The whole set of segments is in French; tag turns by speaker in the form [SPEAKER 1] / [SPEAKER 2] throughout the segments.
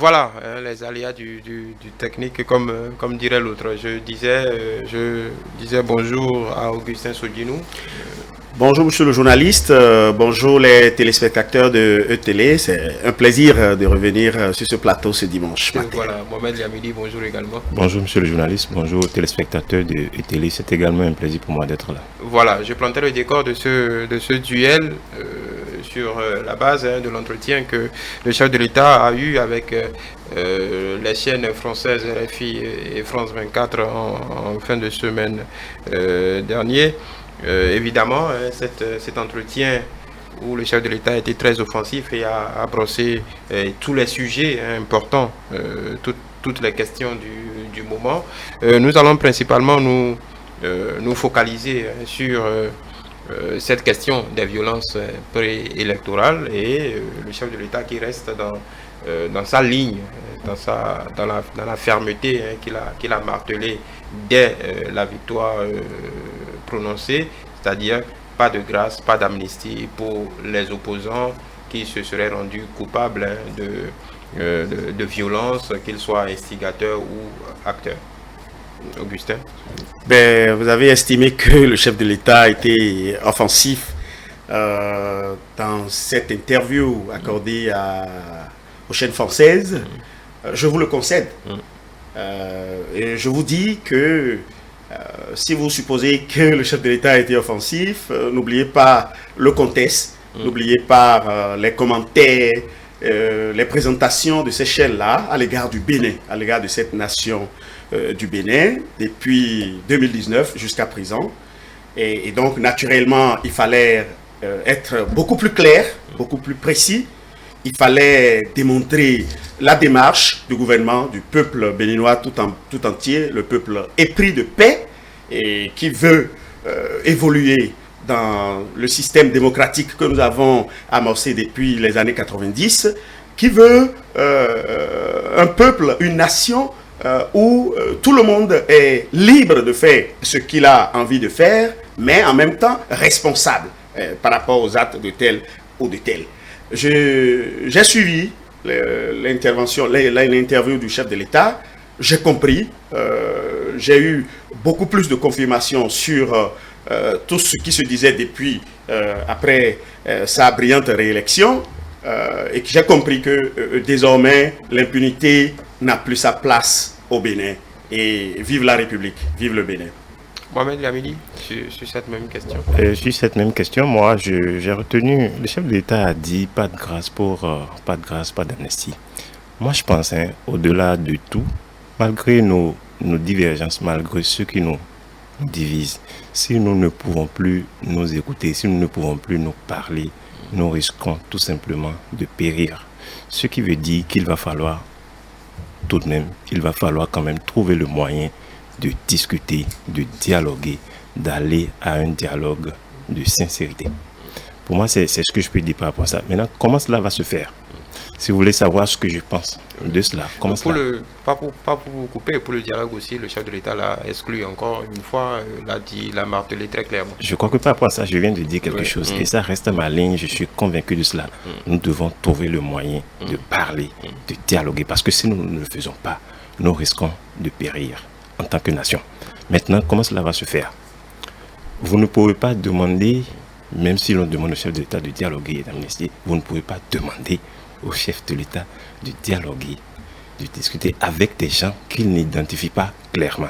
[SPEAKER 1] voilà, les aléas du technique, comme dirait l'autre. Je disais bonjour à Augustin Sodinou.
[SPEAKER 2] Bonjour monsieur le journaliste, bonjour les téléspectateurs de E-Télé. C'est un plaisir de revenir sur ce plateau ce dimanche matin.
[SPEAKER 1] Voilà, Mohamed Yamidi, bonjour également.
[SPEAKER 3] Bonjour monsieur le journaliste, bonjour aux téléspectateurs de E-Télé. C'est également un plaisir pour moi d'être là.
[SPEAKER 1] Voilà, je plantais le décor de ce duel sur la base de l'entretien que le chef de l'État a eu avec les chaînes françaises RFI et France 24 en fin de semaine dernier. Évidemment, cet entretien où le chef de l'État a été très offensif et a brossé tous les sujets importants, toutes les questions du moment. Nous allons principalement nous focaliser sur cette question des violences préélectorales et le chef de l'État qui reste dans sa ligne, dans la fermeté qu'il a martelée dès la victoire prononcée, c'est-à-dire pas de grâce, pas d'amnistie pour les opposants qui se seraient rendus coupables de violence, qu'ils soient instigateurs ou acteurs. Augustin?
[SPEAKER 2] Vous avez estimé que le chef de l'État a été offensif dans cette interview accordée aux chaînes françaises. Je vous le concède. Et je vous dis que si vous supposez que le chef de l'État a été offensif, n'oubliez pas le contexte, n'oubliez pas les commentaires, les présentations de ces chaînes-là à l'égard du Bénin, à l'égard de cette nation du Bénin, depuis 2019 jusqu'à présent. Et donc, naturellement, il fallait être beaucoup plus clair, beaucoup plus précis. Il fallait démontrer la démarche du gouvernement, du peuple béninois tout entier, le peuple épris de paix et qui veut évoluer dans le système démocratique que nous avons amorcé depuis les années 90, qui veut un peuple, une nation où tout le monde est libre de faire ce qu'il a envie de faire, mais en même temps responsable par rapport aux actes de tel ou de tel. J'ai suivi l'interview du chef de l'État, j'ai compris, j'ai eu beaucoup plus de confirmations sur tout ce qui se disait depuis après sa brillante réélection et que j'ai compris que désormais l'impunité n'a plus sa place au Bénin. Et vive la République, vive le Bénin.
[SPEAKER 1] Mohamed Yamidi, sur cette même question.
[SPEAKER 3] Sur cette même question, moi, j'ai retenu, le chef de l'État a dit pas de grâce pas d'amnistie. Moi, je pense, au-delà de tout, malgré nos divergences, malgré ce qui nous divisent, si nous ne pouvons plus nous écouter, si nous ne pouvons plus nous parler, nous risquons tout simplement de périr. Ce qui veut dire qu'il va falloir, tout de même, il va falloir quand même trouver le moyen de discuter, de dialoguer, d'aller à un dialogue de sincérité. Pour moi, c'est ce que je peux dire par rapport à ça. Maintenant, comment cela va se faire? Si vous voulez savoir ce que je pense de cela, comment
[SPEAKER 1] pas pour vous couper, pour le dialogue aussi, le chef de l'État l'a exclu encore une fois, l'a martelé très clairement.
[SPEAKER 3] Je crois que par rapport à ça, je viens de dire quelque chose et ça reste ma ligne, je suis convaincu de cela. Nous devons trouver le moyen de parler, de dialoguer, parce que si nous ne le faisons pas, nous risquons de périr en tant que nation. Maintenant, comment cela va se faire? Vous ne pouvez pas demander, même si l'on demande au chef de l'État de dialoguer et d'amnistier, vous ne pouvez pas demander au chef de l'État de dialoguer, de discuter avec des gens qu'il n'identifie pas clairement.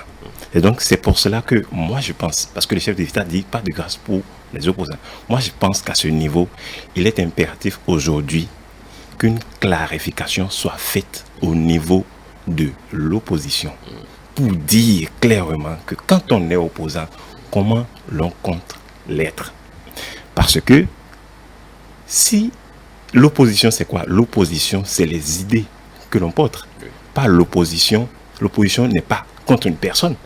[SPEAKER 3] Et donc, c'est pour cela que moi, je pense, parce que le chef de l'État dit pas de grâce pour les opposants. Moi, je pense qu'à ce niveau, il est impératif aujourd'hui qu'une clarification soit faite au niveau de l'opposition pour dire clairement que quand on est opposant, comment l'on compte l'être. Parce que si l'opposition, c'est quoi? L'opposition, c'est les idées que l'on porte. Pas l'opposition. L'opposition n'est pas contre une personne.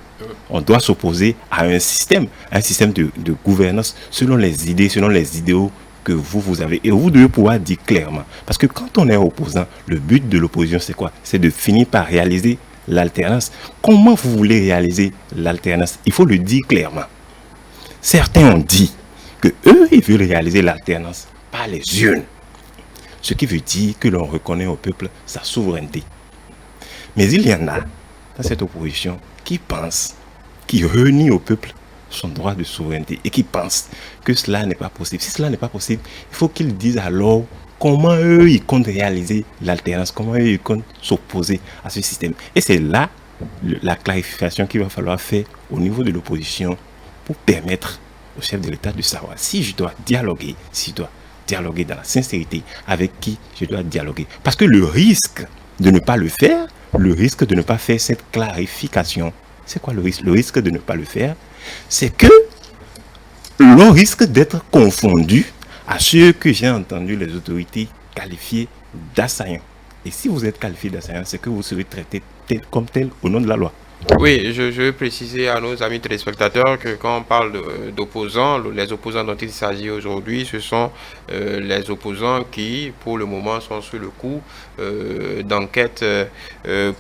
[SPEAKER 3] On doit s'opposer à un système de gouvernance selon les idées, selon les idéaux que vous avez. Et vous devez pouvoir dire clairement. Parce que quand on est opposant, le but de l'opposition, c'est quoi? C'est de finir par réaliser l'alternance. Comment vous voulez réaliser l'alternance? Il faut le dire clairement. Certains ont dit que eux, ils veulent réaliser l'alternance par les urnes. Ce qui veut dire que l'on reconnaît au peuple sa souveraineté. Mais il y en a dans cette opposition qui pensent, qui renient au peuple son droit de souveraineté et qui pensent que cela n'est pas possible. Si cela n'est pas possible, il faut qu'ils disent alors comment eux ils comptent réaliser l'alternance, comment eux ils comptent s'opposer à ce système. Et c'est là la clarification qu'il va falloir faire au niveau de l'opposition pour permettre au chef de l'État de savoir si je dois dialoguer, dans la sincérité, avec qui je dois dialoguer. Parce que le risque de ne pas le faire, le risque de ne pas faire cette clarification, c'est quoi le risque? Le risque de ne pas le faire, c'est que l'on risque d'être confondu à ceux que j'ai entendu les autorités qualifier d'assaillants. Et si vous êtes qualifié d'assaillant, c'est que vous serez traité comme tel au nom de la loi.
[SPEAKER 1] Oui, je veux préciser à nos amis téléspectateurs que quand on parle d'opposants, les opposants dont il s'agit aujourd'hui, ce sont les opposants qui, pour le moment, sont sous le coup d'enquête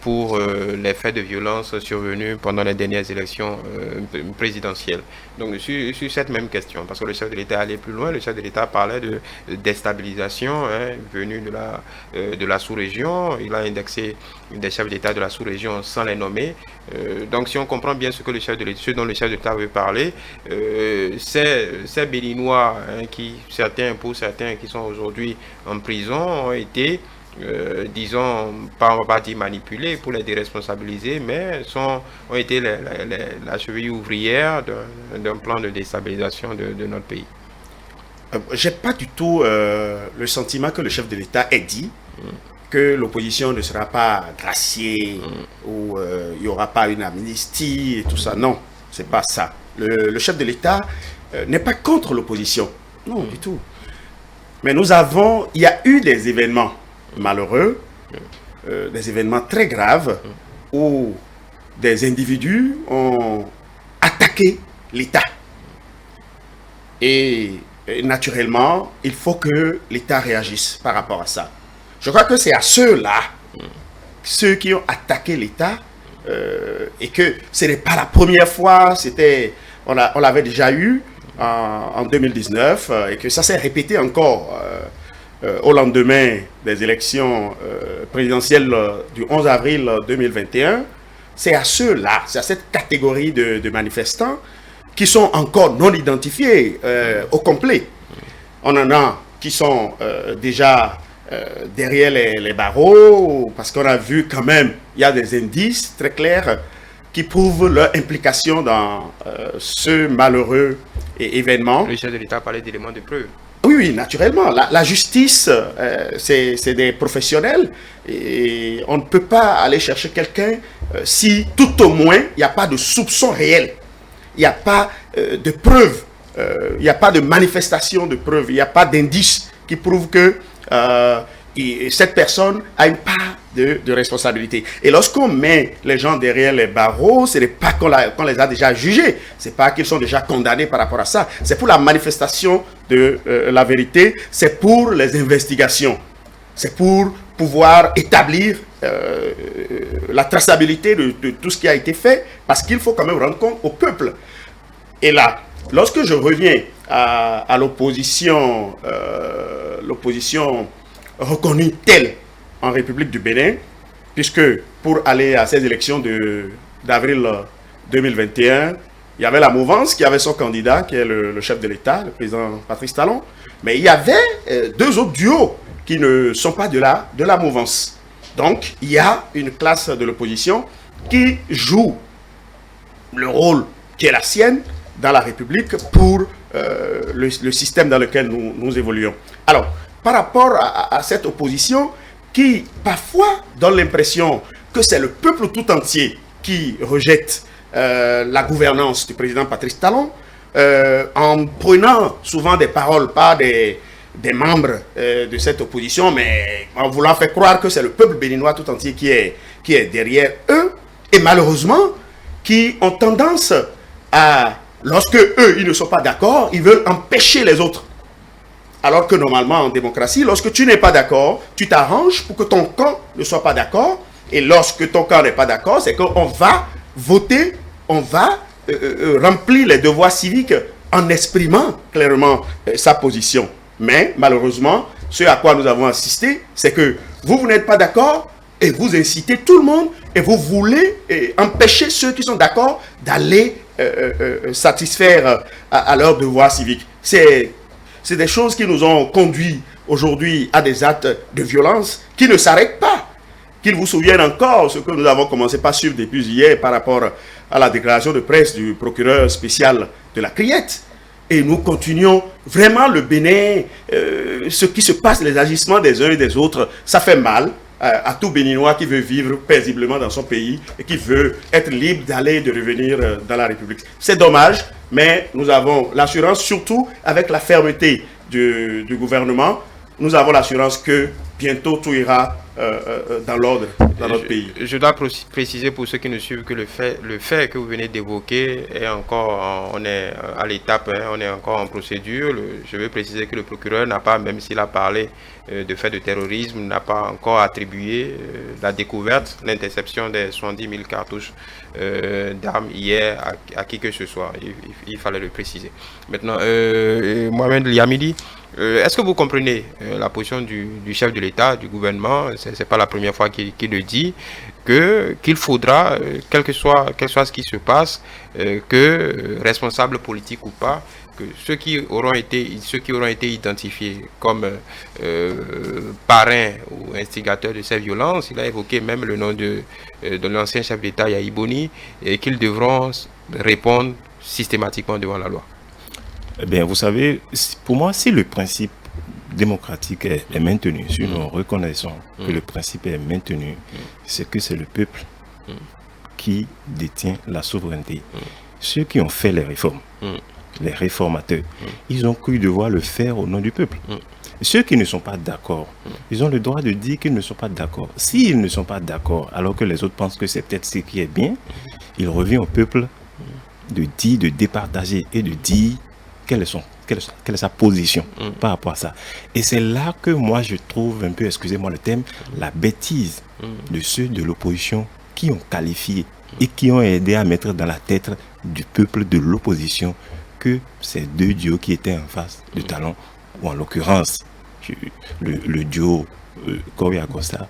[SPEAKER 1] pour les faits de violence survenus pendant les dernières élections présidentielles. Donc, sur cette même question, parce que le chef de l'État allait plus loin, le chef de l'État parlait de déstabilisation venue de la sous-région. Il a indexé des chefs d'État de la sous-région sans les nommer. Donc si on comprend bien ce dont le chef de l'État veut parler, ces Béninois, pour certains qui sont aujourd'hui en prison, ont été, disons, on va pas dire manipulés pour les déresponsabiliser, mais ont été la cheville ouvrière d'un plan de déstabilisation de notre pays.
[SPEAKER 2] J'ai pas du tout le sentiment que le chef de l'État ait dit que l'opposition ne sera pas graciée ou il n'y aura pas une amnistie et tout ça. Non, c'est pas ça. Le chef de l'État n'est pas contre l'opposition. Non, du tout. Mais il y a eu des événements malheureux, des événements très graves où des individus ont attaqué l'État. Et naturellement, il faut que l'État réagisse par rapport à ça. Je crois que c'est à ceux-là, ceux qui ont attaqué l'État, et que ce n'est pas la première fois, on l'avait déjà eu en 2019, et que ça s'est répété encore au lendemain des élections présidentielles du 11 avril 2021. C'est à ceux-là, c'est à cette catégorie de manifestants qui sont encore non identifiés au complet. On en a qui sont déjà derrière les barreaux, parce qu'on a vu quand même, il y a des indices très clairs qui prouvent leur implication dans ce malheureux événement.
[SPEAKER 1] Le chef de l'État parlait d'éléments de preuve.
[SPEAKER 2] Oui, naturellement. La justice, c'est des professionnels et on ne peut pas aller chercher quelqu'un si tout au moins il n'y a pas de soupçon réel, il n'y a pas de preuve, il n'y a pas de manifestation de preuve, il n'y a pas d'indice qui prouve que cette personne a une part de responsabilité. Et lorsqu'on met les gens derrière les barreaux, ce n'est pas qu'on les a déjà jugés, ce n'est pas qu'ils sont déjà condamnés par rapport à ça, c'est pour la manifestation de la vérité, c'est pour les investigations, c'est pour pouvoir établir la traçabilité de tout ce qui a été fait, parce qu'il faut quand même rendre compte au peuple. Et là, lorsque je reviens à l'opposition, l'opposition reconnue telle en République du Bénin, puisque pour aller à ces élections d'avril 2021, il y avait la mouvance qui avait son candidat, qui est le chef de l'État, le président Patrice Talon, mais il y avait deux autres duos qui ne sont pas de la mouvance. Donc, il y a une classe de l'opposition qui joue le rôle qui est la sienne dans la République pour le système dans lequel nous évoluons. Alors, par rapport à cette opposition qui, parfois, donne l'impression que c'est le peuple tout entier qui rejette la gouvernance du président Patrice Talon, en prenant souvent des paroles par des membres de cette opposition, mais en voulant faire croire que c'est le peuple béninois tout entier qui est derrière eux, et malheureusement, qui ont tendance à, lorsque eux, ils ne sont pas d'accord, ils veulent empêcher les autres. Alors que normalement, en démocratie, lorsque tu n'es pas d'accord, tu t'arranges pour que ton camp ne soit pas d'accord, et lorsque ton camp n'est pas d'accord, c'est qu'on va voter, on va remplir les devoirs civiques en exprimant clairement sa position. Mais malheureusement, ce à quoi nous avons assisté, c'est que vous n'êtes pas d'accord, et vous incitez tout le monde et vous voulez empêcher ceux qui sont d'accord d'aller satisfaire à leurs devoirs civiques. C'est des choses qui nous ont conduits aujourd'hui à des actes de violence qui ne s'arrêtent pas. Qu'ils vous souviennent encore ce que nous avons commencé par suivre depuis hier par rapport à la déclaration de presse du procureur spécial de la Criette. Et nous continuons vraiment le Bénin, ce qui se passe, les agissements des uns et des autres, ça fait mal à tout Béninois qui veut vivre paisiblement dans son pays et qui veut être libre d'aller et de revenir dans la République. C'est dommage, mais nous avons l'assurance, surtout avec la fermeté du gouvernement, nous avons l'assurance que bientôt tout ira dans l'ordre dans notre pays.
[SPEAKER 1] Je dois préciser pour ceux qui ne suivent que le fait que vous venez d'évoquer est encore, on est à l'étape, on est encore en procédure. Je veux préciser que le procureur n'a pas, même s'il a parlé de faits de terrorisme, n'a pas encore attribué la découverte, l'interception des 70 000 cartouches d'armes hier à qui que ce soit. Il fallait le préciser. Maintenant, Mohamed Liamidi, est-ce que vous comprenez la position du chef de l'État, du gouvernement? C'est pas la première fois qu'il le dit, qu'il faudra, quel que soit ce qui se passe, que responsables politiques ou pas, que ceux qui auront été identifiés comme parrains ou instigateurs de ces violences, il a évoqué même le nom de l'ancien chef d'État Yahi Boni, et qu'ils devront répondre systématiquement devant la loi.
[SPEAKER 3] Eh bien, vous savez, pour moi, si le principe démocratique est maintenu, si nous reconnaissons que le principe est maintenu, c'est que c'est le peuple qui détient la souveraineté. Ceux qui ont fait les réformes, les réformateurs, ils ont cru devoir le faire au nom du peuple. Ceux qui ne sont pas d'accord, ils ont le droit de dire qu'ils ne sont pas d'accord. S'ils ne sont pas d'accord, alors que les autres pensent que c'est peut-être ce qui est bien, il revient au peuple de dire, de départager et de dire quelle est sa position par rapport à ça. Et c'est là que moi je trouve un peu, excusez-moi le thème, la bêtise de ceux de l'opposition qui ont qualifié et qui ont aidé à mettre dans la tête du peuple de l'opposition que ces deux duos qui étaient en face de talon, ou en l'occurrence le duo Correa Acosta,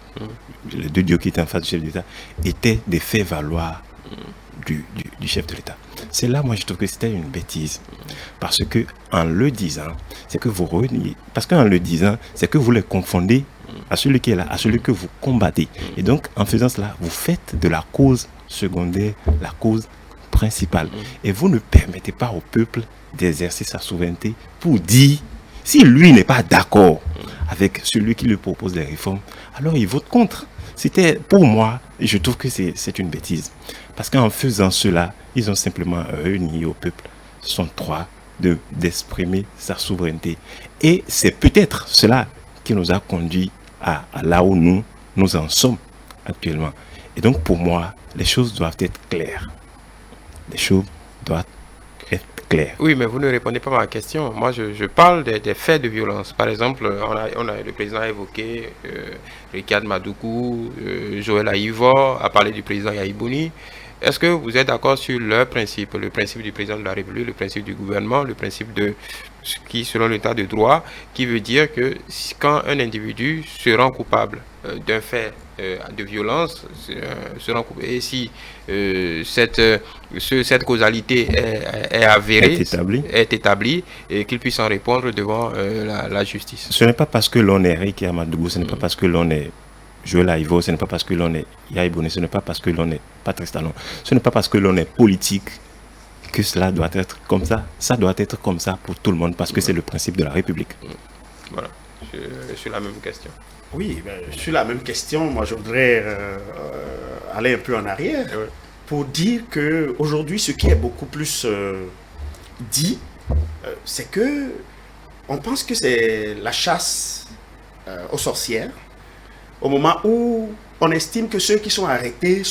[SPEAKER 3] les deux duos qui étaient en face du chef d'État, étaient des faits valoir du chef de l'État. C'est là, moi, je trouve que c'était une bêtise. Parce que en le disant, c'est que vous reniez. Parce qu'en le disant, c'est que vous les confondez à celui qui est là, à celui que vous combattez. Et donc, en faisant cela, vous faites de la cause secondaire la cause principale. Et vous ne permettez pas au peuple d'exercer sa souveraineté pour dire, si lui n'est pas d'accord avec celui qui lui propose des réformes, alors il vote contre. C'était, pour moi, je trouve que c'est une bêtise. Parce qu'en faisant cela, ils ont simplement réuni au peuple son droit d'exprimer sa souveraineté. Et c'est peut-être cela qui nous a conduit à là où nous en sommes actuellement. Et donc pour moi, les choses doivent être claires. Les choses doivent être claires.
[SPEAKER 1] Oui, mais vous ne répondez pas à ma question. Moi, je parle des faits de violence. Par exemple, le président a évoqué Ricard Madoukou, Joël Aïvor, a parlé du président Yahi Boni. Est-ce que vous êtes d'accord sur leur principe, le principe du président de la République, le principe du gouvernement, le principe de ce qui, selon l'état de droit, qui veut dire que quand un individu se rend coupable d'un fait de violence, et si cette causalité est avérée, est établie, et qu'il puisse en répondre devant la justice.
[SPEAKER 3] Ce n'est pas parce que l'on est Ricard Madoukou, ce n'est pas parce que l'on est Joël Aïvor, ce n'est pas parce que l'on est Yahi Boni, ce n'est pas parce que l'on est Patrice Talon, ce n'est pas parce que l'on est politique que cela doit être comme ça. Ça doit être comme ça pour tout le monde parce que c'est le principe de la République.
[SPEAKER 1] Voilà, sur la même question.
[SPEAKER 2] Oui, sur la même question, moi je voudrais aller un peu en arrière pour dire qu'aujourd'hui, ce qui est beaucoup plus dit, c'est que on pense que c'est la chasse aux sorcières. Au moment où on estime que ceux qui sont arrêtés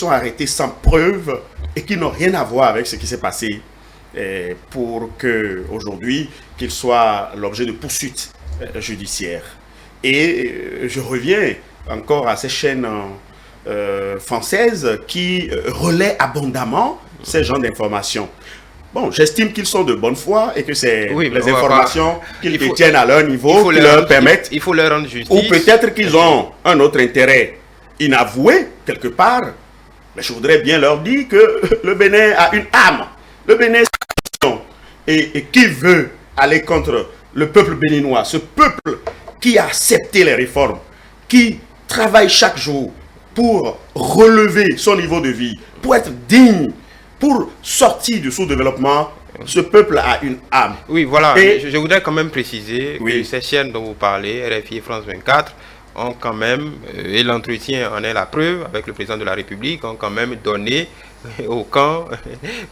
[SPEAKER 2] sans preuve et qui n'ont rien à voir avec ce qui s'est passé pour qu'aujourd'hui, qu'ils soient l'objet de poursuites judiciaires. Et je reviens encore à ces chaînes françaises qui relaient abondamment ces genres d'informations. Bon, j'estime qu'ils sont de bonne foi et que c'est les informations qu'ils détiennent à leur niveau qui leur permettent.
[SPEAKER 1] Il faut leur rendre justice.
[SPEAKER 2] Ou peut-être qu'ils ont un autre intérêt inavoué, quelque part, mais je voudrais bien leur dire que le Bénin a une âme. Le Bénin, et qui veut aller contre le peuple béninois, ce peuple qui a accepté les réformes, qui travaille chaque jour pour relever son niveau de vie, pour être digne, pour sortir du sous-développement, ce peuple a une âme.
[SPEAKER 1] Oui, voilà.
[SPEAKER 2] Et
[SPEAKER 1] je voudrais quand même préciser que ces chaînes dont vous parlez, RFI et France 24, ont quand même, et l'entretien en est la preuve, avec le président de la République, ont quand même donné au camp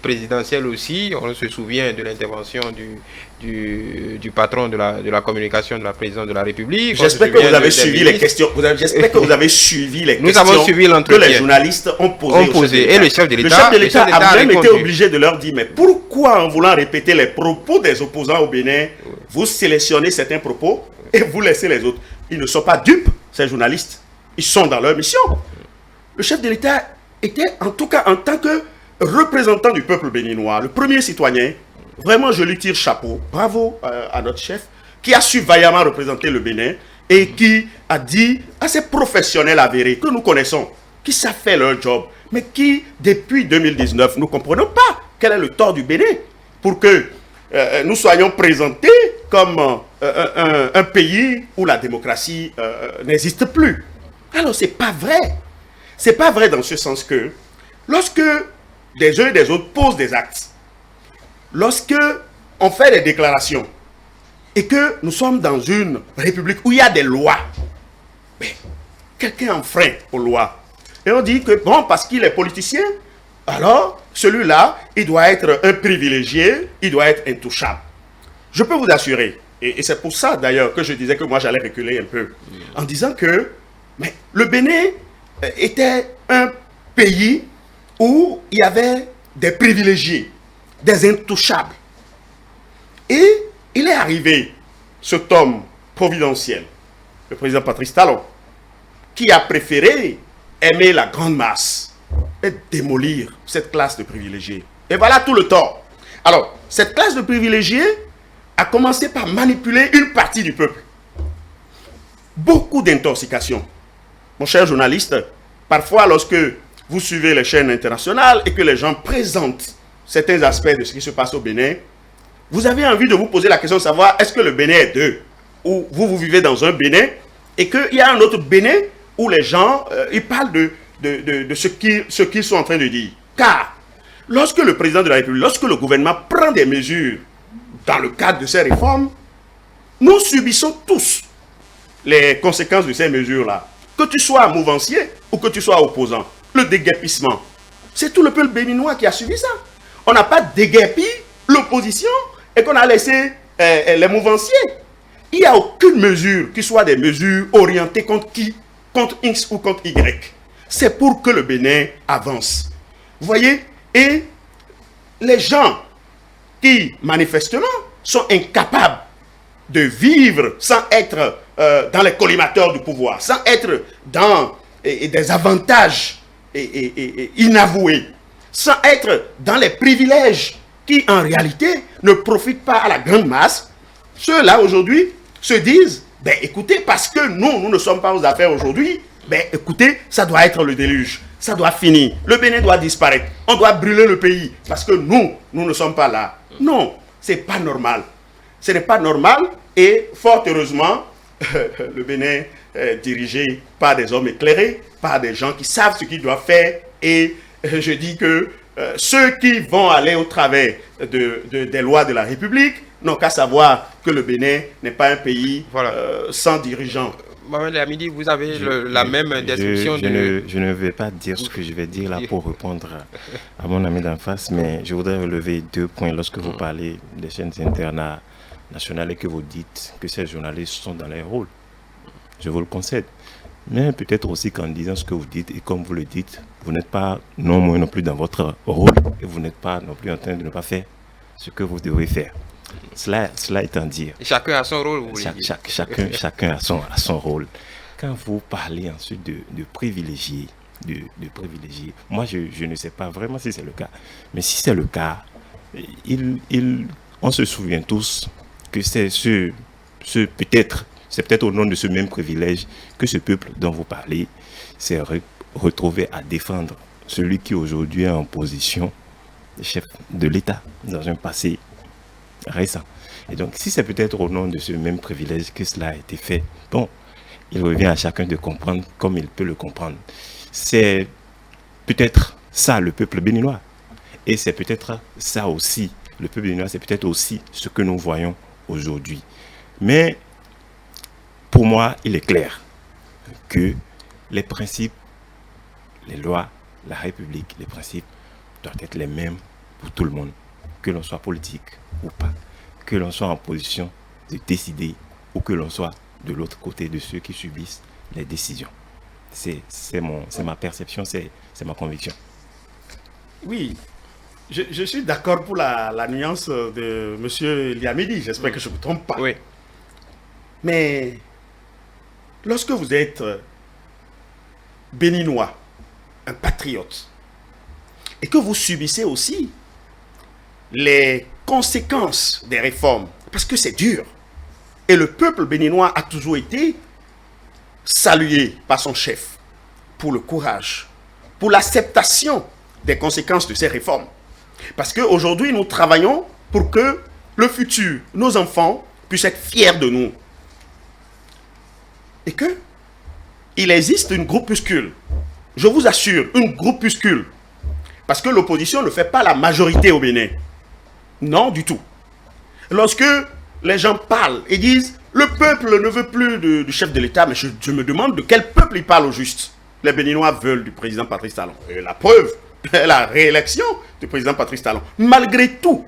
[SPEAKER 1] présidentiel aussi. On se souvient de l'intervention du patron de la communication de la présidente de la République.
[SPEAKER 2] J'espère que vous avez suivi les questions. J'espère que vous avez suivi les questions.
[SPEAKER 1] Nous avons suivi l'entretien
[SPEAKER 2] que les journalistes ont posées.
[SPEAKER 1] Et le chef de l'État
[SPEAKER 2] a même été obligé de leur dire, mais pourquoi en voulant répéter les propos des opposants au Bénin, vous sélectionnez certains propos et vous laissez les autres? Ils ne sont pas dupes, ces journalistes. Ils sont dans leur mission. Le chef de l'État était, en tout cas, en tant que représentant du peuple béninois, le premier citoyen, vraiment, je lui tire chapeau. Bravo à notre chef, qui a su vaillamment représenter le Bénin et qui a dit à ces professionnels avérés que nous connaissons, qui savent faire leur job, mais qui, depuis 2019, nous ne comprenons pas quel est le tort du Bénin pour que nous soyons présentés comme un pays où la démocratie n'existe plus. Alors, ce n'est pas vrai. Ce n'est pas vrai dans ce sens que lorsque des uns et des autres posent des actes, lorsque on fait des déclarations et que nous sommes dans une république où il y a des lois, mais quelqu'un enfreint aux lois. Et on dit que, bon, parce qu'il est politicien, alors celui-là, il doit être un privilégié, il doit être intouchable. Je peux vous assurer, et c'est pour ça d'ailleurs que je disais que moi j'allais reculer un peu, en disant que mais le Bénin était un pays où il y avait des privilégiés, des intouchables. Et il est arrivé, cet homme providentiel, le président Patrice Talon, qui a préféré aimer la grande masse et démolir cette classe de privilégiés. Et voilà tout le tort. Alors, cette classe de privilégiés a commencé par manipuler une partie du peuple. Beaucoup d'intoxication. Mon cher journaliste, parfois lorsque vous suivez les chaînes internationales et que les gens présentent certains aspects de ce qui se passe au Bénin, vous avez envie de vous poser la question de savoir est-ce que le Bénin est deux, ou vous vivez dans un Bénin et qu'il y a un autre Bénin où les gens ils parlent de ce qu'ils sont en train de dire. Car lorsque le président de la République, lorsque le gouvernement prend des mesures dans le cadre de ces réformes, nous subissons tous les conséquences de ces mesures-là. Que tu sois mouvancier ou que tu sois opposant, le déguerpissement, c'est tout le peuple béninois qui a subi ça. On n'a pas déguerpi l'opposition et qu'on a laissé les mouvanciers. Il n'y a aucune mesure qui soit des mesures orientées contre qui, contre X ou contre Y. C'est pour que le Bénin avance. Vous voyez? Et les gens qui, manifestement, sont incapables de vivre sans être dans les collimateurs du pouvoir, sans être dans des avantages inavoués, sans être dans les privilèges qui, en réalité, ne profitent pas à la grande masse, ceux-là, aujourd'hui, se disent, ben écoutez, parce que nous ne sommes pas aux affaires aujourd'hui, ben écoutez, ça doit être le déluge, ça doit finir, le Bénin doit disparaître, on doit brûler le pays, parce que nous ne sommes pas là. Non, c'est pas normal. Ce n'est pas normal, et fort heureusement, le Bénin est dirigé par des hommes éclairés, par des gens qui savent ce qu'ils doivent faire, et je dis que ceux qui vont aller au travers des lois de la République n'ont qu'à savoir que le Bénin n'est pas un pays sans dirigeants.
[SPEAKER 1] Mohamed Hamidi, vous avez la même description
[SPEAKER 3] je ne vais pas dire ce que je vais dire là pour répondre à mon ami d'en face, mais je voudrais relever 2 points. Lorsque vous parlez des chaînes internationales et que vous dites que ces journalistes sont dans leur rôle, je vous le concède. Mais peut-être aussi qu'en disant ce que vous dites, et comme vous le dites, vous n'êtes pas non moins non plus dans votre rôle, et vous n'êtes pas non plus en train de ne pas faire ce que vous devez faire. Cela étant dit,
[SPEAKER 1] chacun a son rôle, vous voulez dire.
[SPEAKER 3] Chacun a son rôle. Quand vous parlez ensuite de privilégiés, moi je ne sais pas vraiment si c'est le cas, mais si c'est le cas, on se souvient tous que c'est c'est peut-être au nom de ce même privilège que ce peuple dont vous parlez s'est retrouvé à défendre celui qui aujourd'hui est en position de chef de l'État dans un passé récent. Et donc, si c'est peut-être au nom de ce même privilège que cela a été fait, bon, il revient à chacun de comprendre comme il peut le comprendre. C'est peut-être ça le peuple béninois. Et c'est peut-être ça aussi, le peuple béninois, c'est peut-être aussi ce que nous voyons aujourd'hui. Mais pour moi, il est clair que les principes, les lois, la République, les principes doivent être les mêmes pour tout le monde, que l'on soit politique ou pas, que l'on soit en position de décider ou que l'on soit de l'autre côté de ceux qui subissent les décisions. C'est ma perception, c'est ma conviction.
[SPEAKER 2] Oui, je suis d'accord pour la nuance de M. Liamidi. J'espère que je ne me trompe pas.
[SPEAKER 1] Oui.
[SPEAKER 2] Mais lorsque vous êtes béninois, un patriote, et que vous subissez aussi les conséquences des réformes, parce que c'est dur, et le peuple béninois a toujours été salué par son chef pour le courage, pour l'acceptation des conséquences de ces réformes. Parce qu'aujourd'hui, nous travaillons pour que le futur, nos enfants, puissent être fiers de nous. Et que il existe une groupuscule, je vous assure, une groupuscule, parce que l'opposition ne fait pas la majorité au Bénin. Non, du tout. Lorsque les gens parlent et disent « le peuple ne veut plus du chef de l'État », mais je me demande de quel peuple il parle au juste. Les Béninois veulent du président Patrice Talon. Et la preuve, la réélection du président Patrice Talon. Malgré tout,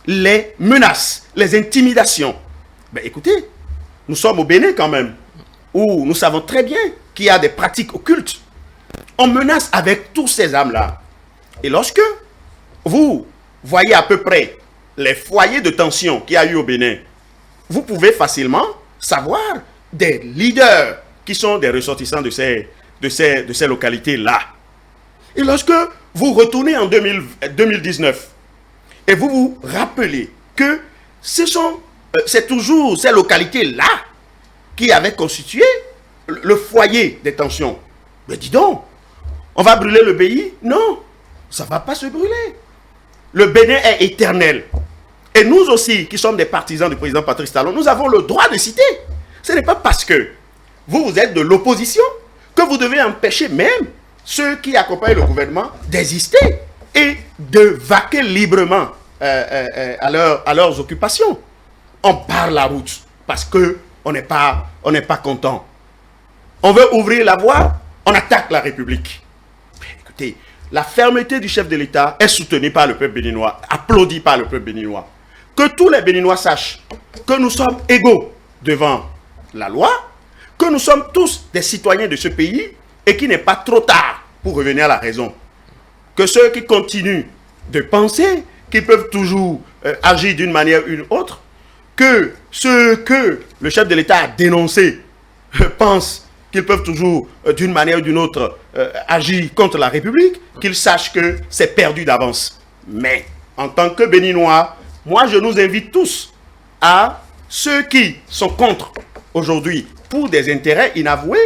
[SPEAKER 2] les menaces, les intimidations, ben écoutez, nous sommes au Bénin quand même, où nous savons très bien qu'il y a des pratiques occultes. On menace avec tous ces âmes-là. Et lorsque vous voyez à peu près les foyers de tension qu'il y a eu au Bénin, vous pouvez facilement savoir des leaders qui sont des ressortissants de ces localités-là. Et lorsque vous retournez en 2019 et vous vous rappelez que c'est toujours ces localités-là qui avaient constitué le foyer des tensions. Mais dis donc, on va brûler le pays? Non, ça ne va pas se brûler. Le Bénin est éternel. Et nous aussi, qui sommes des partisans du président Patrice Talon, nous avons le droit de citer. Ce n'est pas parce que vous êtes de l'opposition que vous devez empêcher même ceux qui accompagnent le gouvernement d'exister et de vaquer librement à leurs occupations. On barre la route parce qu'on n'est pas content. On veut ouvrir la voie, on attaque la République. Écoutez, la fermeté du chef de l'État est soutenue par le peuple béninois, applaudie par le peuple béninois. Que tous les Béninois sachent que nous sommes égaux devant la loi, que nous sommes tous des citoyens de ce pays et qu'il n'est pas trop tard pour revenir à la raison. Que ceux qui continuent de penser qu'ils peuvent toujours agir d'une manière ou d'une autre, que ceux que le chef de l'État a dénoncés pensent qu'ils peuvent toujours, d'une manière ou d'une autre, agir contre la République, qu'ils sachent que c'est perdu d'avance. Mais, en tant que Béninois, moi je nous invite tous à ceux qui sont contre aujourd'hui pour des intérêts inavoués,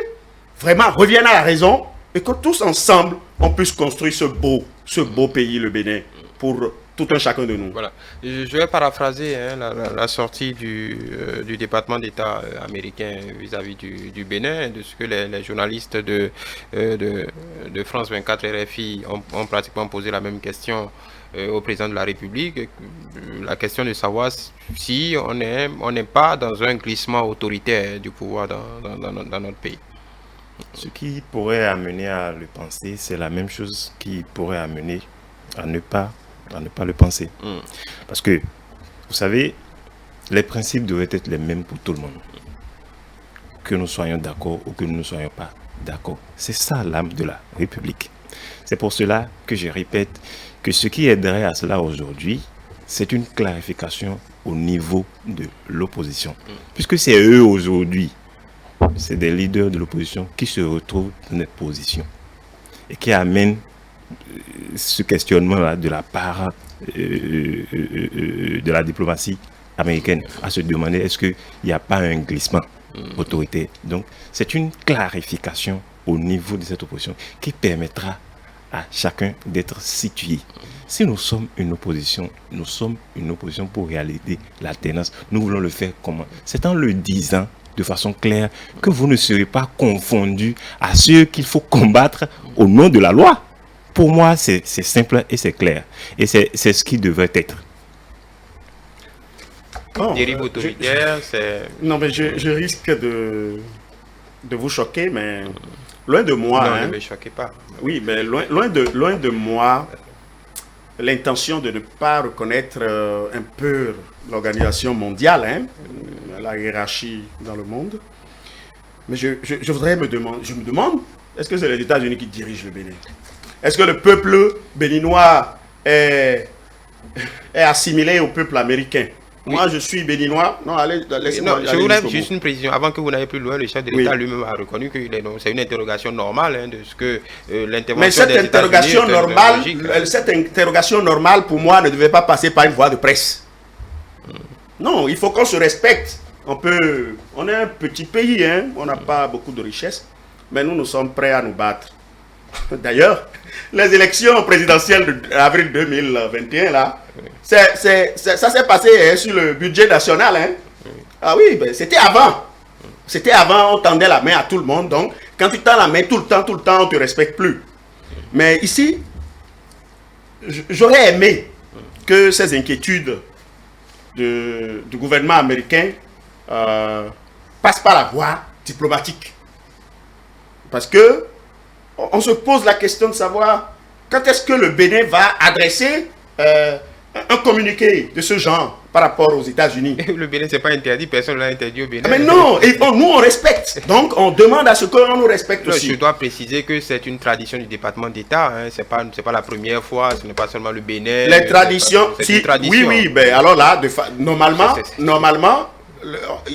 [SPEAKER 2] vraiment reviennent à la raison et que tous ensemble, on puisse construire ce beau pays, le Bénin, pour tout un chacun de nous.
[SPEAKER 1] Voilà. Je vais paraphraser la sortie du département d'État américain vis-à-vis du Bénin, de ce que les journalistes de France 24 RFI ont pratiquement posé la même question au président de la République. La question de savoir si on n'est pas dans un glissement autoritaire du pouvoir dans notre pays.
[SPEAKER 3] Ce qui pourrait amener à le penser, c'est la même chose qui pourrait amener à ne pas le penser. Parce que, vous savez, les principes devraient être les mêmes pour tout le monde. Que nous soyons d'accord ou que nous ne soyons pas d'accord. C'est ça l'âme de la République. C'est pour cela que je répète que ce qui aiderait à cela aujourd'hui, c'est une clarification au niveau de l'opposition. Puisque c'est eux aujourd'hui, c'est des leaders de l'opposition qui se retrouvent dans cette position et qui amènent ce questionnement-là de la part de la diplomatie américaine à se demander est-ce qu'il n'y a pas un glissement. autorité. Donc, c'est une clarification au niveau de cette opposition qui permettra à chacun d'être situé. Si nous sommes une opposition pour réaliser l'alternance. Nous voulons le faire comment? C'est en le disant de façon claire que vous ne serez pas confondus à ceux qu'il faut combattre au nom de la loi. Pour moi, c'est simple et c'est clair. Et c'est ce qui devrait être.
[SPEAKER 2] Bon,
[SPEAKER 1] Dérive autoritaire, c'est...
[SPEAKER 2] Non, mais je risque de vous choquer, mais loin de moi.
[SPEAKER 1] Non,
[SPEAKER 2] hein.
[SPEAKER 1] ne me choquez pas.
[SPEAKER 2] Oui, mais loin de moi l'intention de ne pas reconnaître un peu l'organisation mondiale, hein, la hiérarchie dans le monde. Mais je voudrais me demande, est-ce que c'est les États-Unis qui dirigent le Bénin? Est-ce que le peuple béninois est assimilé au peuple américain?
[SPEAKER 1] Oui.
[SPEAKER 2] Moi, je suis béninois. Non, allez, laissez-moi.
[SPEAKER 1] Non, je voulais juste une précision. Avant que vous n'ayez plus loin, le chef de l'État
[SPEAKER 2] Oui.
[SPEAKER 1] lui-même a reconnu que c'est une interrogation normale hein, de ce que l'intervention
[SPEAKER 2] Mais cette
[SPEAKER 1] des
[SPEAKER 2] interrogation
[SPEAKER 1] États-Unis est
[SPEAKER 2] normale,
[SPEAKER 1] logique.
[SPEAKER 2] cette interrogation normale, pour moi, ne devait pas passer par une voie de presse. Non, il faut qu'on se respecte. On est un petit pays, hein, on n'a pas beaucoup de richesses, mais nous sommes prêts à nous battre. D'ailleurs, les élections présidentielles d'avril 2021, là, ça s'est passé hein, sur le budget national. Hein. Ah oui, ben, c'était avant. C'était avant, on tendait la main à tout le monde. Donc, quand tu tends la main tout le temps, on ne te respecte plus. Mais ici, j'aurais aimé que ces inquiétudes du gouvernement américain passent par la voie diplomatique. Parce que on se pose la question de savoir quand est-ce que le Bénin va adresser un communiqué de ce genre par rapport aux États-Unis.
[SPEAKER 1] Le Bénin, c'est pas interdit, personne ne l'a interdit au Bénin.
[SPEAKER 2] Mais non, nous on respecte. Donc on demande à ce qu'on nous respecte aussi.
[SPEAKER 1] Je dois préciser que c'est une tradition du département d'État. Hein. C'est pas la première fois, ce n'est pas seulement le Bénin.
[SPEAKER 2] Les traditions,
[SPEAKER 1] c'est une tradition.
[SPEAKER 2] Oui, ben alors là, normalement,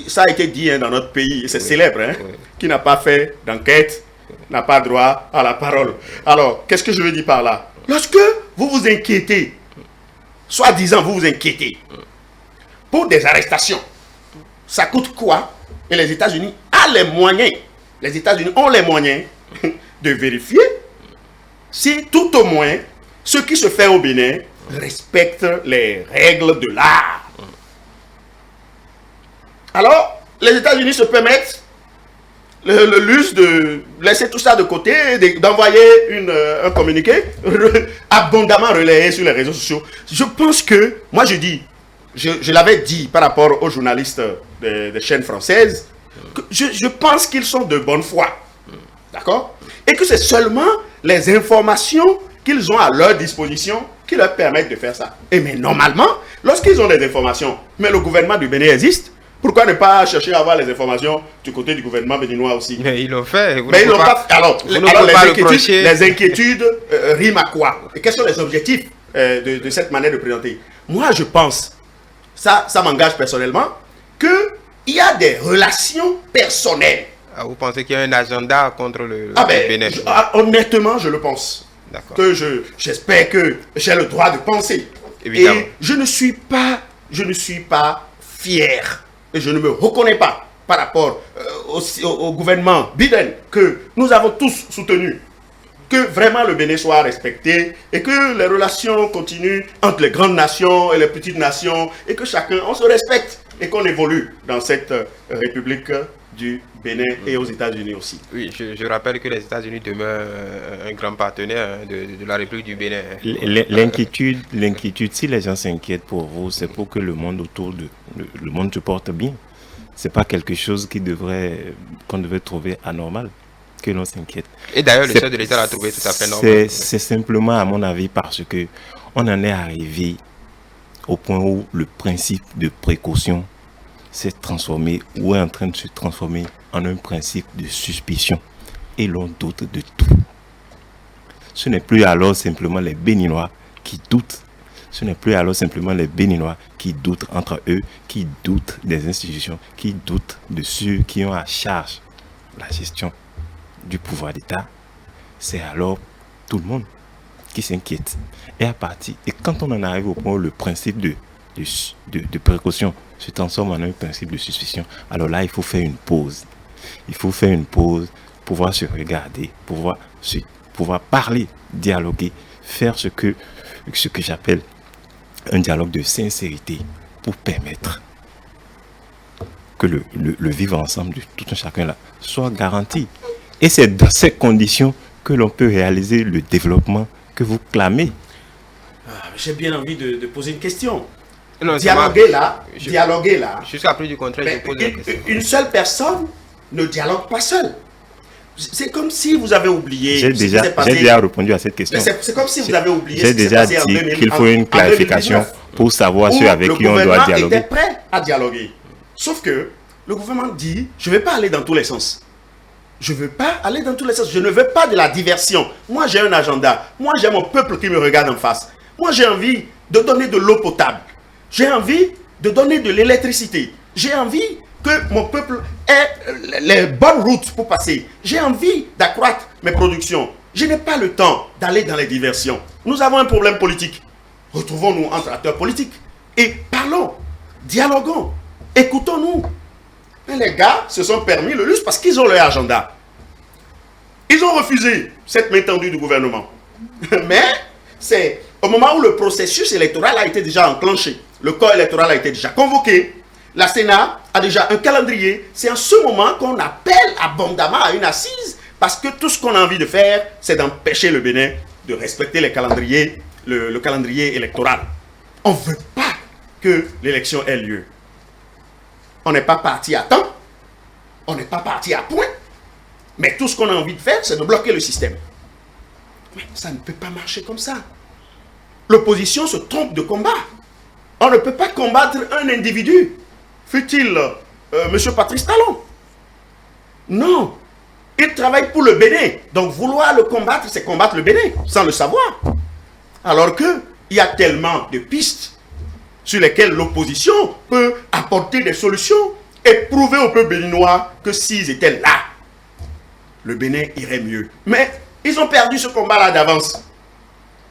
[SPEAKER 2] ça a été dit hein, dans notre pays, c'est célèbre, hein, qui n'a pas fait d'enquête n'a pas droit à la parole. Alors, qu'est-ce que je veux dire par là? Lorsque vous vous inquiétez, soi-disant vous vous inquiétez, pour des arrestations, ça coûte quoi? Et les États-Unis ont les moyens, de vérifier si tout au moins ce qui se fait au Bénin respecte les règles de l'art. Alors, les États-Unis se permettent le luxe de laisser tout ça de côté, d'envoyer un communiqué abondamment relayé sur les réseaux sociaux. Je pense que, moi je l'avais dit par rapport aux journalistes des chaînes françaises, que je pense qu'ils sont de bonne foi. D'accord? Et que c'est seulement les informations qu'ils ont à leur disposition qui leur permettent de faire ça. Et mais normalement, lorsqu'ils ont des informations, mais le gouvernement du Bénin existe, pourquoi ne pas chercher à avoir les informations du côté du gouvernement béninois aussi?
[SPEAKER 1] Mais ils l'ont fait.
[SPEAKER 2] Mais ils l'ont pas fait. Alors les inquiétudes riment à quoi? Et quels sont les objectifs de cette manière de présenter? Moi, je pense, ça m'engage personnellement, qu'il y a des relations personnelles.
[SPEAKER 1] Ah, vous pensez qu'il y a un agenda contre le Bénin?
[SPEAKER 2] Honnêtement, je le pense. Que j'espère que j'ai le droit de penser.
[SPEAKER 1] Évidemment.
[SPEAKER 2] Et je ne suis pas fier. Et je ne me reconnais pas par rapport au gouvernement Biden que nous avons tous soutenu. Que vraiment le Bénin soit respecté et que les relations continuent entre les grandes nations et les petites nations et que chacun, on se respecte et qu'on évolue dans cette République du Bénin et aux États-Unis aussi.
[SPEAKER 1] Oui, je rappelle que les États-Unis demeurent un grand partenaire de la République du Bénin.
[SPEAKER 3] L'inquiétude, si les gens s'inquiètent pour vous, c'est pour que le monde le monde se porte bien. C'est pas quelque chose qu'on devrait trouver anormal, que l'on s'inquiète.
[SPEAKER 1] Et d'ailleurs, le chef de l'État l'a trouvé tout à fait normal.
[SPEAKER 3] C'est simplement, à mon avis, parce que on en est arrivé au point où le principe de précaution s'est transformé ou est en train de se transformer en un principe de suspicion et l'on doute de tout. Ce n'est plus alors simplement les Béninois qui doutent. Ce n'est plus alors simplement les Béninois qui doutent entre eux, qui doutent des institutions, qui doutent de ceux qui ont à charge la gestion du pouvoir d'État. C'est alors tout le monde qui s'inquiète. Et quand on en arrive au point où le principe de précaution se transforme en un principe de suspicion, alors là, il faut faire une pause. Il faut faire une pause, pouvoir se regarder, pouvoir parler, dialoguer, faire ce que j'appelle un dialogue de sincérité pour permettre que le vivre ensemble de tout un chacun là soit garanti. Et c'est dans ces conditions que l'on peut réaliser le développement que vous clamez.
[SPEAKER 2] J'ai bien envie de poser une question.
[SPEAKER 1] Non,
[SPEAKER 2] dialoguer là.
[SPEAKER 1] Jusqu'à plus du contraire, je pose la question.
[SPEAKER 2] Une seule personne ne dialogue pas seule. C'est comme si vous avez oublié.
[SPEAKER 3] J'ai déjà répondu à cette question.
[SPEAKER 2] C'est comme si vous avez oublié.
[SPEAKER 3] J'ai déjà dit qu'il faut une clarification pour savoir ceux avec qui on doit dialoguer.
[SPEAKER 2] Le gouvernement était prêt à dialoguer. Sauf que le gouvernement dit, je ne vais pas aller dans tous les sens. Je ne veux pas aller dans tous les sens. Je ne veux pas de la diversion. Moi, j'ai un agenda. Moi, j'ai mon peuple qui me regarde en face. Moi, j'ai envie de donner de l'eau potable. J'ai envie de donner de l'électricité. J'ai envie que mon peuple ait les bonnes routes pour passer. J'ai envie d'accroître mes productions. Je n'ai pas le temps d'aller dans les diversions. Nous avons un problème politique. Retrouvons-nous entre acteurs politiques et parlons, dialoguons, écoutons-nous. Et les gars se sont permis le luxe parce qu'ils ont leur agenda. Ils ont refusé cette main tendue du gouvernement. Mais c'est au moment où le processus électoral a été déjà enclenché. Le corps électoral a été déjà convoqué. La Sénat a déjà un calendrier. C'est en ce moment qu'on appelle abondamment à une assise parce que tout ce qu'on a envie de faire, c'est d'empêcher le Bénin de respecter les calendriers, le calendrier électoral. On ne veut pas que l'élection ait lieu. On n'est pas parti à temps. On n'est pas parti à point. Mais tout ce qu'on a envie de faire, c'est de bloquer le système. Mais ça ne peut pas marcher comme ça. L'opposition se trompe de combat. On ne peut pas combattre un individu. Fut-il M. Patrice Talon? Non. Il travaille pour le Bénin. Donc vouloir le combattre, c'est combattre le Bénin, sans le savoir. Alors qu'il y a tellement de pistes sur lesquelles l'opposition peut apporter des solutions et prouver au peuple béninois que s'ils étaient là, le Bénin irait mieux. Mais ils ont perdu ce combat-là d'avance.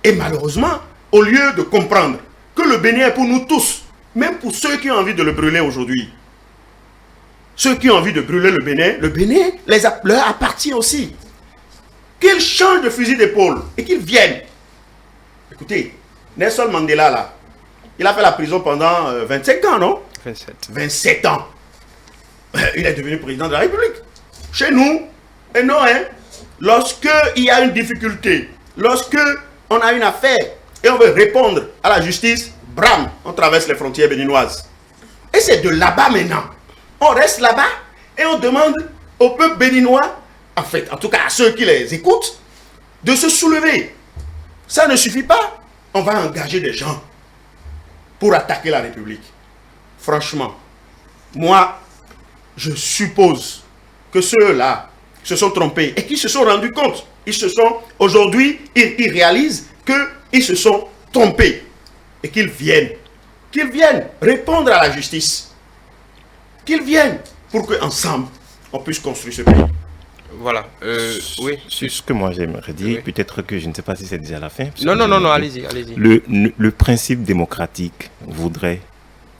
[SPEAKER 2] Et malheureusement, au lieu de comprendre que le Bénin est pour nous tous, même pour ceux qui ont envie de le brûler aujourd'hui, ceux qui ont envie de brûler le Bénin leur appartient aussi. Qu'ils changent de fusil d'épaule et qu'ils viennent. Écoutez, Nelson Mandela, là, il a fait la prison pendant 25 ans, non? 27 ans. Il est devenu président de la République. Chez nous, et non, hein, lorsqu'il y a une difficulté, lorsqu'on a une affaire et on veut répondre à la justice, bram, on traverse les frontières béninoises. Et c'est de là-bas maintenant. On reste là-bas et on demande au peuple béninois, en fait, en tout cas à ceux qui les écoutent, de se soulever. Ça ne suffit pas. On va engager des gens pour attaquer la République. Franchement, moi, je suppose que ceux-là se sont trompés et qu'ils se sont rendus compte. Aujourd'hui, ils réalisent qu'ils se sont trompés et qu'ils viennent répondre à la justice. Qu'ils viennent pour qu'ensemble, on puisse construire ce pays.
[SPEAKER 1] Voilà. Oui.
[SPEAKER 3] C'est ce que moi j'aimerais dire. Oui. Peut-être que je ne sais pas si c'est déjà la fin.
[SPEAKER 1] Non, allez-y.
[SPEAKER 3] Le principe démocratique voudrait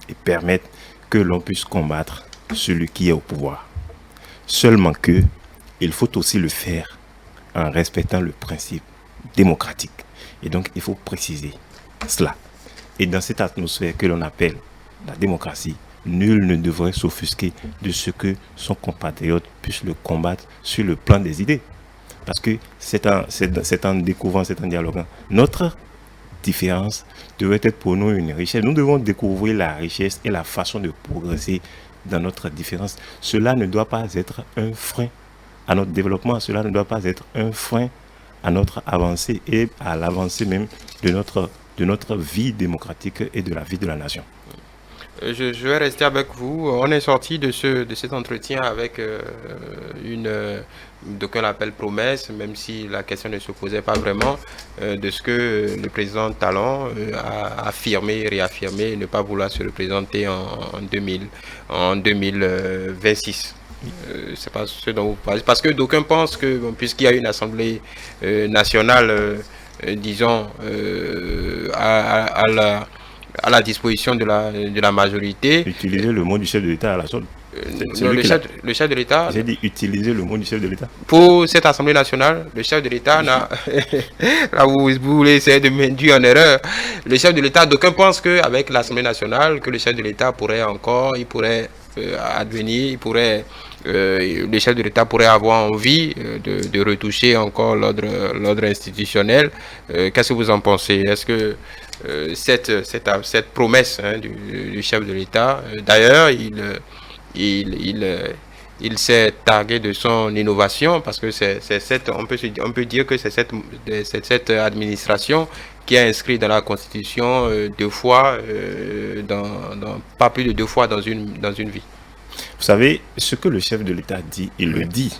[SPEAKER 3] et permettre que l'on puisse combattre celui qui est au pouvoir. Seulement que il faut aussi le faire en respectant le principe démocratique. Et donc, il faut préciser cela. Et dans cette atmosphère que l'on appelle la démocratie, nul ne devrait s'offusquer de ce que son compatriote puisse le combattre sur le plan des idées. Parce que c'est en découvrant, c'est en dialoguant. Notre différence devrait être pour nous une richesse. Nous devons découvrir la richesse et la façon de progresser dans notre différence. Cela ne doit pas être un frein à notre développement. Cela ne doit pas être un frein à notre avancée et à l'avancée même de notre vie démocratique et de la vie de la nation.
[SPEAKER 1] Je vais rester avec vous. On est sorti de cet entretien avec d'aucuns l'appellent promesse, même si la question ne se posait pas vraiment, de ce que le président Talon a affirmé, réaffirmé, ne pas vouloir se représenter en 2026. C'est pas ce dont vous parlez. Parce que d'aucuns pensent que, bon, puisqu'il y a une assemblée nationale, disons, à à la disposition de la majorité.
[SPEAKER 3] Utiliser le mot du chef de l'État à la solde.
[SPEAKER 1] Le chef de l'État.
[SPEAKER 3] J'ai dit utiliser le mot du chef de l'État.
[SPEAKER 1] Pour cette Assemblée nationale, le chef de l'État n'a. Là où vous voulez essayer de m'induire en erreur, le chef de l'État, d'aucuns pensent qu'avec l'Assemblée nationale, que le chef de l'État pourrait advenir, le chef de l'État pourrait avoir envie de retoucher encore l'ordre institutionnel. Qu'est-ce que vous en pensez? Est-ce que cette promesse du chef de l'État, d'ailleurs, il s'est targué de son innovation parce que on peut dire que c'est cette administration qui a inscrit dans la Constitution pas plus de 2 fois dans une vie.
[SPEAKER 3] Vous savez, ce que le chef de l'État dit, il le dit.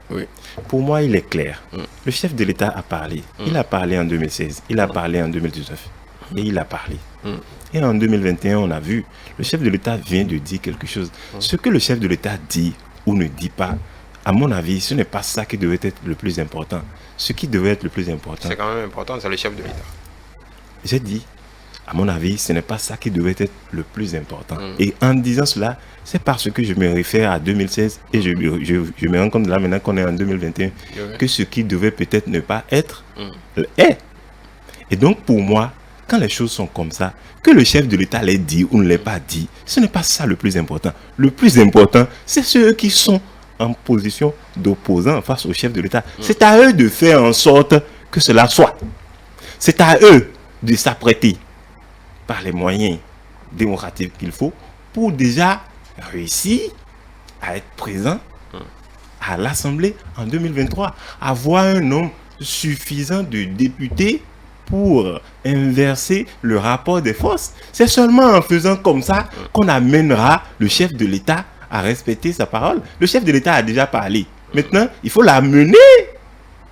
[SPEAKER 1] Oui.
[SPEAKER 3] Pour moi, il est clair. Le chef de l'État a parlé. Il a parlé en 2016, il a parlé en 2019 et il a parlé. Et en 2021, on a vu, le chef de l'État vient de dire quelque chose. Ce que le chef de l'État dit ou ne dit pas, à mon avis, ce n'est pas ça qui devait être le plus important. Ce qui devait être le plus important...
[SPEAKER 1] C'est quand même important, c'est le chef de l'État.
[SPEAKER 3] J'ai dit, à mon avis, ce n'est pas ça qui devait être le plus important. Et en disant cela, c'est parce que je me réfère à 2016 et je me rends compte là maintenant qu'on est en 2021 que ce qui devait peut-être ne pas être est. Et donc pour moi, quand les choses sont comme ça, que le chef de l'État l'ait dit ou ne l'ait pas dit, ce n'est pas ça le plus important. Le plus important, c'est ceux qui sont en position d'opposant face au chef de l'État. C'est à eux de faire en sorte que cela soit. C'est à eux de s'apprêter par les moyens démocratiques qu'il faut pour déjà réussir à être présent à l'Assemblée en 2023, avoir un nombre suffisant de députés pour inverser le rapport des forces. C'est seulement en faisant comme ça qu'on amènera le chef de l'État à respecter sa parole. Le chef de l'État a déjà parlé. Maintenant, il faut l'amener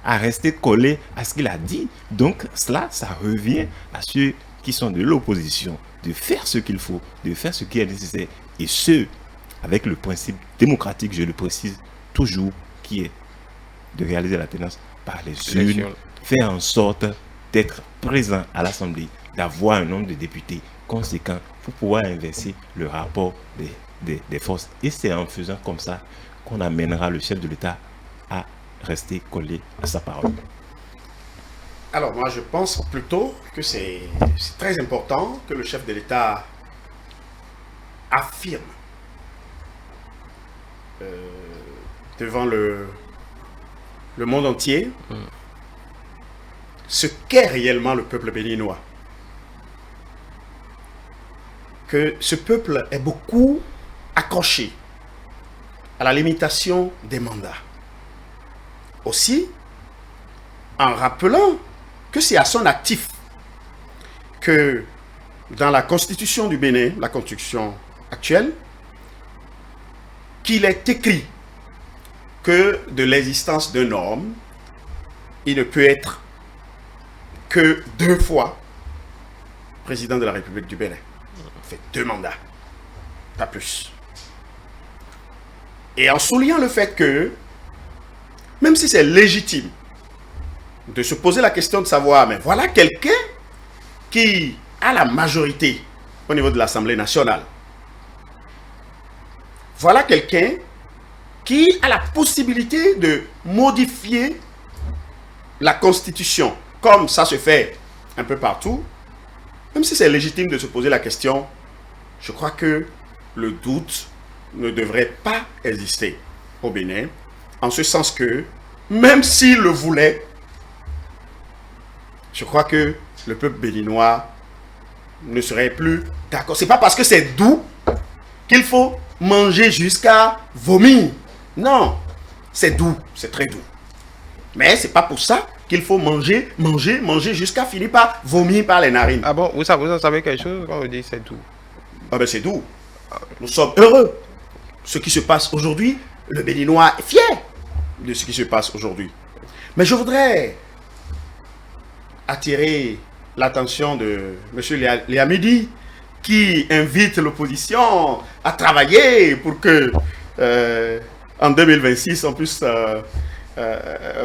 [SPEAKER 3] à rester collé à ce qu'il a dit. Donc, ça revient à ceux qui sont de l'opposition, de faire ce qu'il faut, de faire ce qui est nécessaire. Et ce, avec le principe démocratique, je le précise toujours, qui est de réaliser la tenance par les urnes, faire en sorte d'être présent à l'Assemblée, d'avoir un nombre de députés conséquent pour pouvoir inverser le rapport des forces. Et c'est en faisant comme ça qu'on amènera le chef de l'État à rester collé à sa parole.
[SPEAKER 2] Alors moi je pense plutôt que c'est très important que le chef de l'État affirme devant le monde entier ce qu'est réellement le peuple béninois. Que ce peuple est beaucoup accroché à la limitation des mandats. Aussi, en rappelant que c'est à son actif que dans la constitution du Bénin, la constitution actuelle, qu'il est écrit que de l'existence d'un homme, il ne peut être que 2 fois président de la République du Bénin. Il fait 2 mandats, pas plus. Et en soulignant le fait que, même si c'est légitime de se poser la question de savoir, mais voilà quelqu'un qui a la majorité au niveau de l'Assemblée nationale. Voilà quelqu'un qui a la possibilité de modifier la Constitution, comme ça se fait un peu partout. Même si c'est légitime de se poser la question, je crois que le doute ne devrait pas exister au Bénin, en ce sens que, même s'il le voulait, je crois que le peuple béninois ne serait plus d'accord. C'est pas parce que c'est doux qu'il faut manger jusqu'à vomir. Non, c'est doux, c'est très doux. Mais c'est pas pour ça qu'il faut manger jusqu'à finir par vomir par les narines.
[SPEAKER 1] Ah bon, vous en savez quelque chose quand vous dites c'est doux?
[SPEAKER 2] Ah ben c'est doux. Nous sommes heureux. Ce qui se passe aujourd'hui, le Béninois est fier de ce qui se passe aujourd'hui. Mais je voudrais attirer l'attention de M. Liamidi, qui invite l'opposition à travailler pour que en 2026 on puisse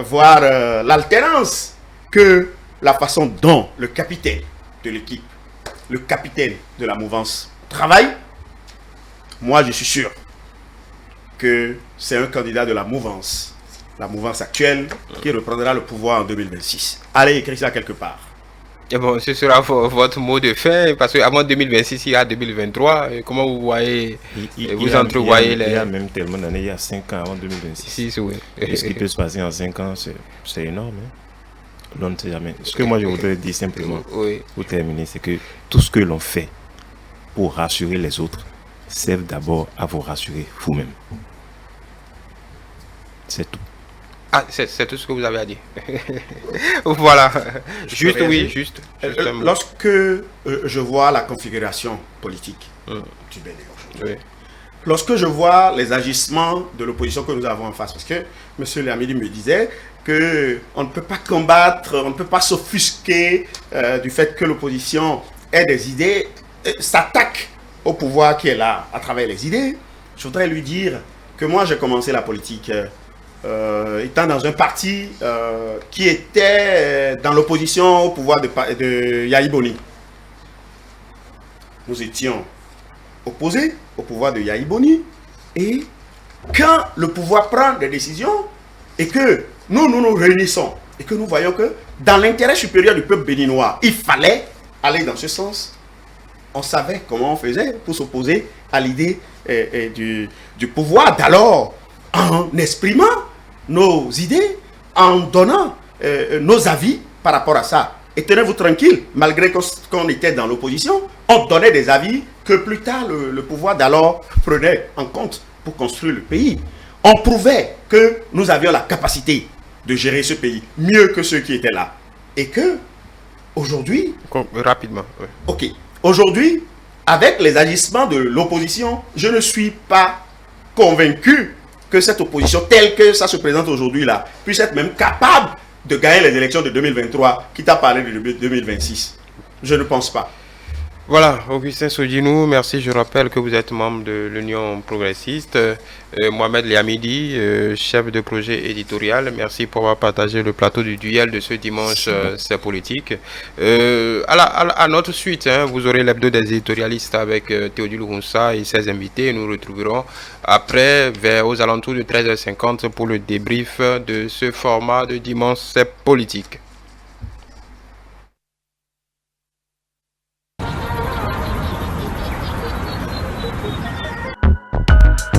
[SPEAKER 2] voir l'alternance, que la façon dont le capitaine de l'équipe le capitaine de la mouvance travaille, moi je suis sûr que c'est un candidat de la mouvance actuelle, qui reprendra le pouvoir en 2026. Allez, écrire ça quelque part.
[SPEAKER 1] Et bon, ce sera votre mot de fin, parce qu'avant 2026, il y a 2023. Comment vous voyez, vous entrevoyez les...
[SPEAKER 3] Il y a même tellement d'années, il y a 5 ans avant 2026.
[SPEAKER 1] Oui.
[SPEAKER 3] Ce qui peut se passer en 5 ans, c'est énorme. Hein? On ne sait jamais. Ce que moi je voudrais dire simplement, pour terminer, c'est que tout ce que l'on fait pour rassurer les autres, serve d'abord à vous rassurer vous-même. C'est tout.
[SPEAKER 1] Ah, c'est tout ce que vous avez à dire. Voilà. Juste.
[SPEAKER 2] Lorsque je vois la configuration politique du Bénin aujourd'hui, lorsque je vois les agissements de l'opposition que nous avons en face, parce que M. Lamidi me disait qu'on ne peut pas combattre, on ne peut pas s'offusquer du fait que l'opposition ait des idées, s'attaque au pouvoir qui est là à travers les idées. Je voudrais lui dire que moi j'ai commencé la politique étant dans un parti qui était dans l'opposition au pouvoir de Yahi Boni. Nous étions opposés au pouvoir de Yahi Boni, et quand le pouvoir prend des décisions et que nous réunissons et que nous voyons que dans l'intérêt supérieur du peuple béninois, il fallait aller dans ce sens, on savait comment on faisait pour s'opposer à l'idée du pouvoir d'alors, en exprimant nos idées, en donnant nos avis par rapport à ça. Et tenez-vous tranquille, malgré qu'on était dans l'opposition, on donnait des avis que plus tard le pouvoir d'alors prenait en compte pour construire le pays. On prouvait que nous avions la capacité de gérer ce pays mieux que ceux qui étaient là. Et que, aujourd'hui...
[SPEAKER 1] Rapidement. Oui.
[SPEAKER 2] Ok. Aujourd'hui, avec les agissements de l'opposition, je ne suis pas convaincu que cette opposition, telle que ça se présente aujourd'hui là, puisse être même capable de gagner les élections de 2023, quitte à parler de 2026. Je ne pense pas.
[SPEAKER 1] Voilà, Augustin Sodinou, merci. Je rappelle que vous êtes membre de l'Union progressiste. Mohamed Liamidi, chef de projet éditorial. Merci pour avoir partagé le plateau du duel de ce dimanche, c'est politique. À notre suite, vous aurez l'hebdo des éditorialistes avec Théodule Rounsa et ses invités. Nous retrouverons après, aux alentours de 13h50 pour le débrief de ce format de dimanche, c'est politique.